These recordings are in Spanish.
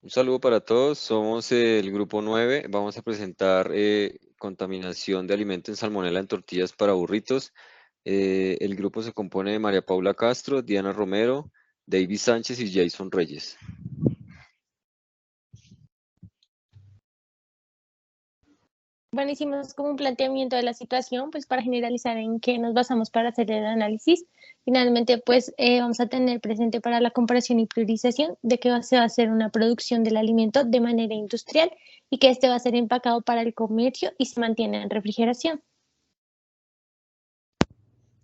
Un saludo para todos, somos el grupo 9. Vamos a presentar contaminación de alimento en salmonela en tortillas para burritos. El grupo se compone de María Paula Castro, Diana Romero, David Sánchez y Jason Reyes. Bueno, hicimos como un planteamiento de la situación, pues para generalizar en qué nos basamos para hacer el análisis. Finalmente, pues vamos a tener presente para la comparación y priorización de que se va a hacer una producción del alimento de manera industrial y que este va a ser empacado para el comercio y se mantiene en refrigeración.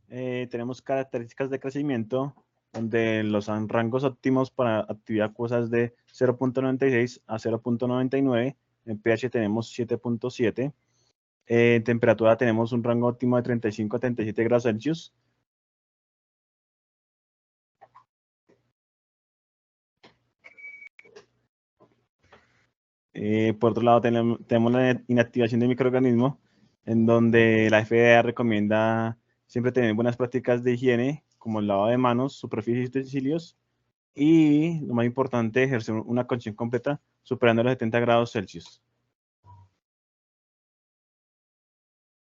Tenemos características de crecimiento donde los rangos óptimos para actividad acuosa es de 0.96 a 0.99. En pH tenemos 7.7. En temperatura tenemos un rango óptimo de 35 a 37 grados Celsius. Por otro lado, tenemos la inactivación de microorganismos, en donde la FDA recomienda siempre tener buenas prácticas de higiene, como el lavado de manos, superficies y utensilios, y lo más importante, ejercer una cocción completa superando los 70 grados Celsius.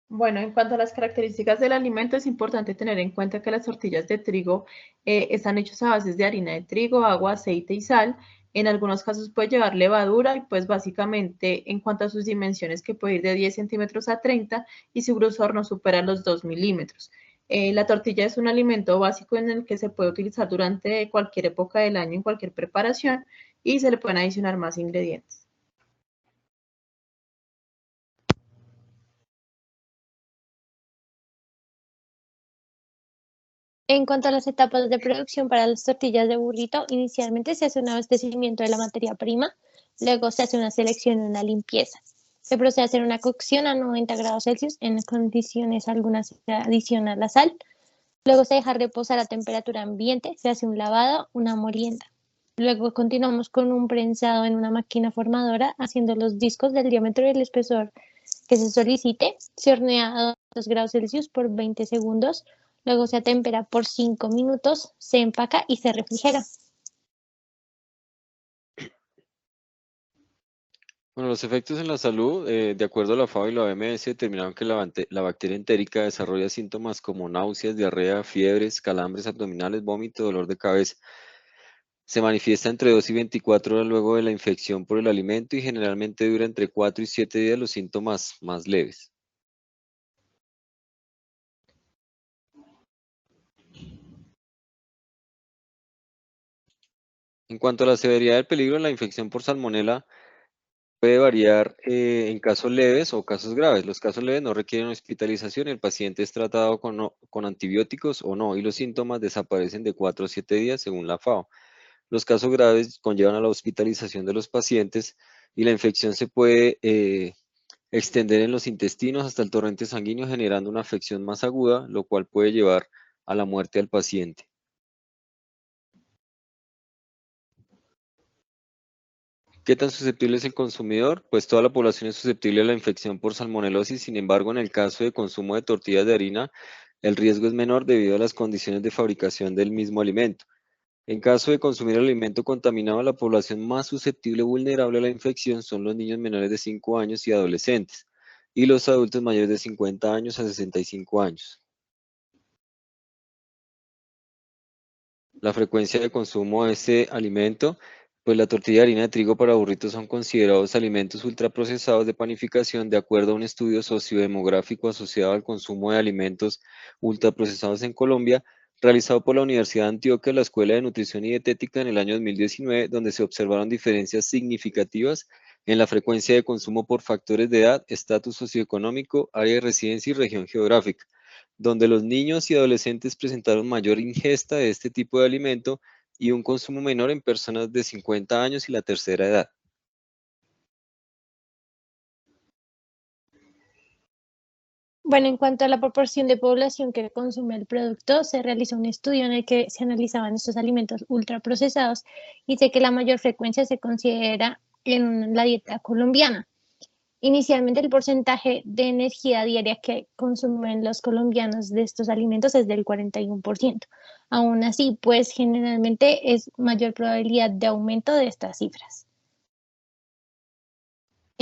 Bueno, en cuanto a las características del alimento, es importante tener en cuenta que las tortillas de trigo están hechas a bases de harina de trigo, agua, aceite y sal. En algunos casos puede llevar levadura y pues básicamente en cuanto a sus dimensiones que puede ir de 10 centímetros a 30 y su grosor no supera los 2 milímetros. La tortilla es un alimento básico en el que se puede utilizar durante cualquier época del año en cualquier preparación y se le pueden adicionar más ingredientes. En cuanto a las etapas de producción para las tortillas de burrito, inicialmente se hace un abastecimiento de la materia prima, luego se hace una selección y una limpieza. Se procede a hacer una cocción a 90 grados Celsius, en condiciones algunas se adiciona la sal, luego se deja reposar a temperatura ambiente, se hace un lavado, una molienda. Luego continuamos con un prensado en una máquina formadora, haciendo los discos del diámetro y el espesor que se solicite. Se hornea a 200 grados Celsius por 20 segundos. Luego se atempera por 5 minutos, se empaca y se refrigera. Bueno, los efectos en la salud, de acuerdo a la FAO y la OMS, determinaron que la bacteria entérica desarrolla síntomas como náuseas, diarrea, fiebres, calambres abdominales, vómito, dolor de cabeza. Se manifiesta entre 2 y 24 horas luego de la infección por el alimento y generalmente dura entre 4 y 7 días los síntomas más leves. En cuanto a la severidad del peligro, la infección por salmonela puede variar en casos leves o casos graves. Los casos leves no requieren hospitalización, el paciente es tratado con antibióticos o no, y los síntomas desaparecen de 4 a 7 días según la FAO. Los casos graves conllevan a la hospitalización de los pacientes y la infección se puede extender en los intestinos hasta el torrente sanguíneo generando una afección más aguda, lo cual puede llevar a la muerte al paciente. ¿Qué tan susceptible es el consumidor? Pues toda la población es susceptible a la infección por salmonelosis, sin embargo, en el caso de consumo de tortillas de harina, el riesgo es menor debido a las condiciones de fabricación del mismo alimento. En caso de consumir el alimento contaminado, la población más susceptible o vulnerable a la infección son los niños menores de 5 años y adolescentes, y los adultos mayores de 50 años a 65 años. La frecuencia de consumo de este alimento, pues la tortilla de harina de trigo para burritos son considerados alimentos ultraprocesados de panificación de acuerdo a un estudio sociodemográfico asociado al consumo de alimentos ultraprocesados en Colombia, realizado por la Universidad de Antioquia, la Escuela de Nutrición y Dietética en el año 2019, donde se observaron diferencias significativas en la frecuencia de consumo por factores de edad, estatus socioeconómico, área de residencia y región geográfica, donde los niños y adolescentes presentaron mayor ingesta de este tipo de alimento y un consumo menor en personas de 50 años y la tercera edad. Bueno, en cuanto a la proporción de población que consume el producto, se realizó un estudio en el que se analizaban estos alimentos ultraprocesados y sé que la mayor frecuencia se considera en la dieta colombiana. Inicialmente, el porcentaje de energía diaria que consumen los colombianos de estos alimentos es del 41%. Aún así, pues generalmente es mayor probabilidad de aumento de estas cifras.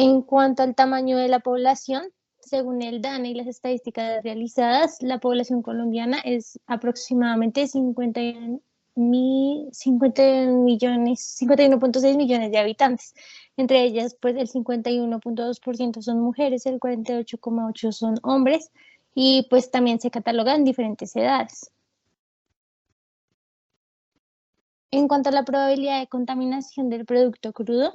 En cuanto al tamaño de la población, según el DANE y las estadísticas realizadas, la población colombiana es aproximadamente 51.6 millones de habitantes. Entre ellas, pues el 51.2% son mujeres, el 48.8% son hombres y pues también se catalogan diferentes edades. En cuanto a la probabilidad de contaminación del producto crudo,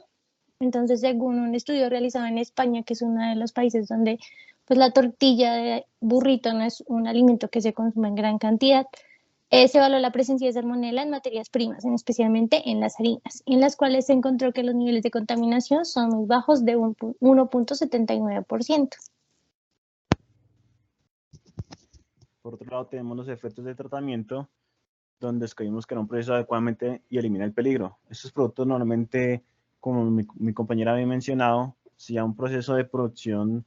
entonces, según un estudio realizado en España, que es uno de los países donde pues, la tortilla de burrito no es un alimento que se consuma en gran cantidad, se evaluó la presencia de salmonela en materias primas, especialmente en las harinas, en las cuales se encontró que los niveles de contaminación son muy bajos de 1.79%. Por otro lado, tenemos los efectos de tratamiento, donde escogimos que era un proceso adecuadamente y elimina el peligro. Estos productos normalmente, como mi compañera había mencionado, si a un proceso de producción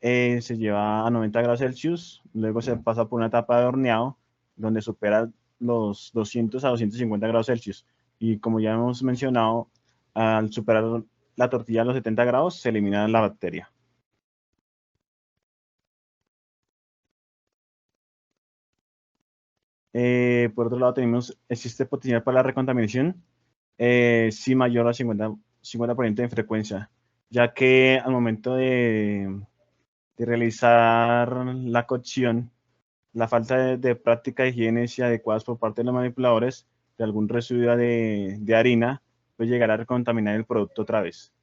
se lleva a 90 grados Celsius, luego se pasa por una etapa de horneado, donde supera los 200 a 250 grados Celsius. Y como ya hemos mencionado, al superar la tortilla a los 70 grados, se elimina la bacteria. Por otro lado, existe potencial para la recontaminación, sí mayor a 50% en frecuencia, ya que al momento de realizar la cocción, la falta de prácticas de higiene y adecuadas por parte de los manipuladores de algún residuo de harina puede llegar a recontaminar el producto otra vez.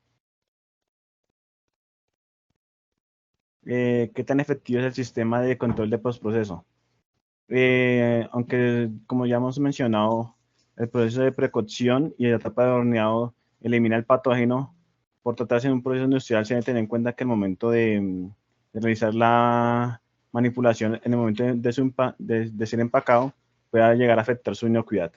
¿Qué tan efectivo es el sistema de control de postproceso? Aunque, como ya hemos mencionado, el proceso de precocción y la etapa de horneado elimina el patógeno. Por tratarse de un proceso industrial, se debe tener en cuenta que el momento de realizar la manipulación, en el momento de ser empacado, pueda llegar a afectar su inocuidad.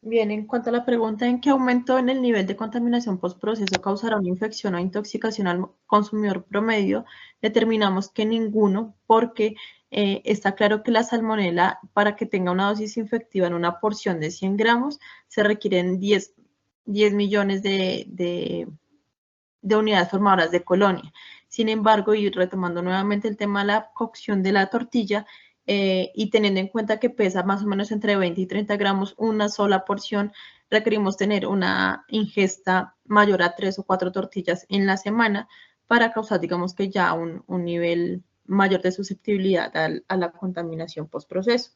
Bien, en cuanto a la pregunta en qué aumento en el nivel de contaminación postproceso causará una infección o intoxicación al consumidor promedio, determinamos que ninguno, porque está claro que la salmonela, para que tenga una dosis infectiva en una porción de 100 gramos, se requieren 10 millones de unidades formadoras de colonia. Sin embargo, y retomando nuevamente el tema de la cocción de la tortilla, y teniendo en cuenta que pesa más o menos entre 20 y 30 gramos una sola porción, requerimos tener una ingesta mayor a 3 o 4 tortillas en la semana para causar, digamos que ya un nivel mayor de susceptibilidad a la contaminación postproceso.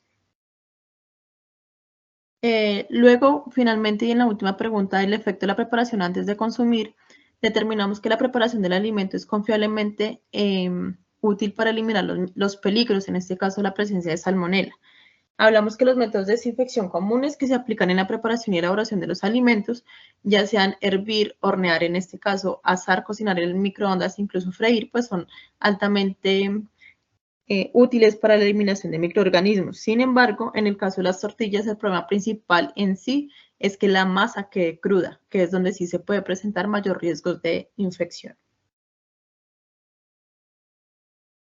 Luego, finalmente, y en la última pregunta, el efecto de la preparación antes de consumir, determinamos que la preparación del alimento es confiablemente útil para eliminar los peligros, en este caso la presencia de salmonela. Hablamos que los métodos de desinfección comunes que se aplican en la preparación y elaboración de los alimentos, ya sean hervir, hornear, en este caso asar, cocinar en el microondas, incluso freír, pues son altamente útiles para la eliminación de microorganismos. Sin embargo, en el caso de las tortillas, el problema principal en sí es que la masa quede cruda, que es donde sí se puede presentar mayor riesgo de infección.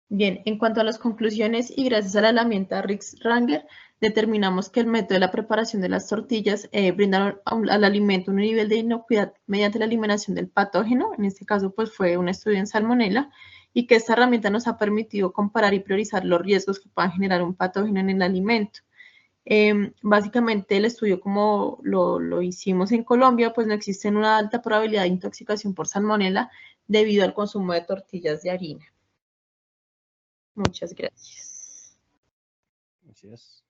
Bien, en cuanto a las conclusiones y gracias a la herramienta Rix-Wrangler, determinamos que el método de la preparación de las tortillas brinda al alimento un nivel de inocuidad mediante la eliminación del patógeno, en este caso pues fue un estudio en salmonela, y que esta herramienta nos ha permitido comparar y priorizar los riesgos que puedan generar un patógeno en el alimento. Básicamente el estudio, como lo hicimos en Colombia, pues no existe una alta probabilidad de intoxicación por salmonela debido al consumo de tortillas de harina. Muchas gracias. Gracias.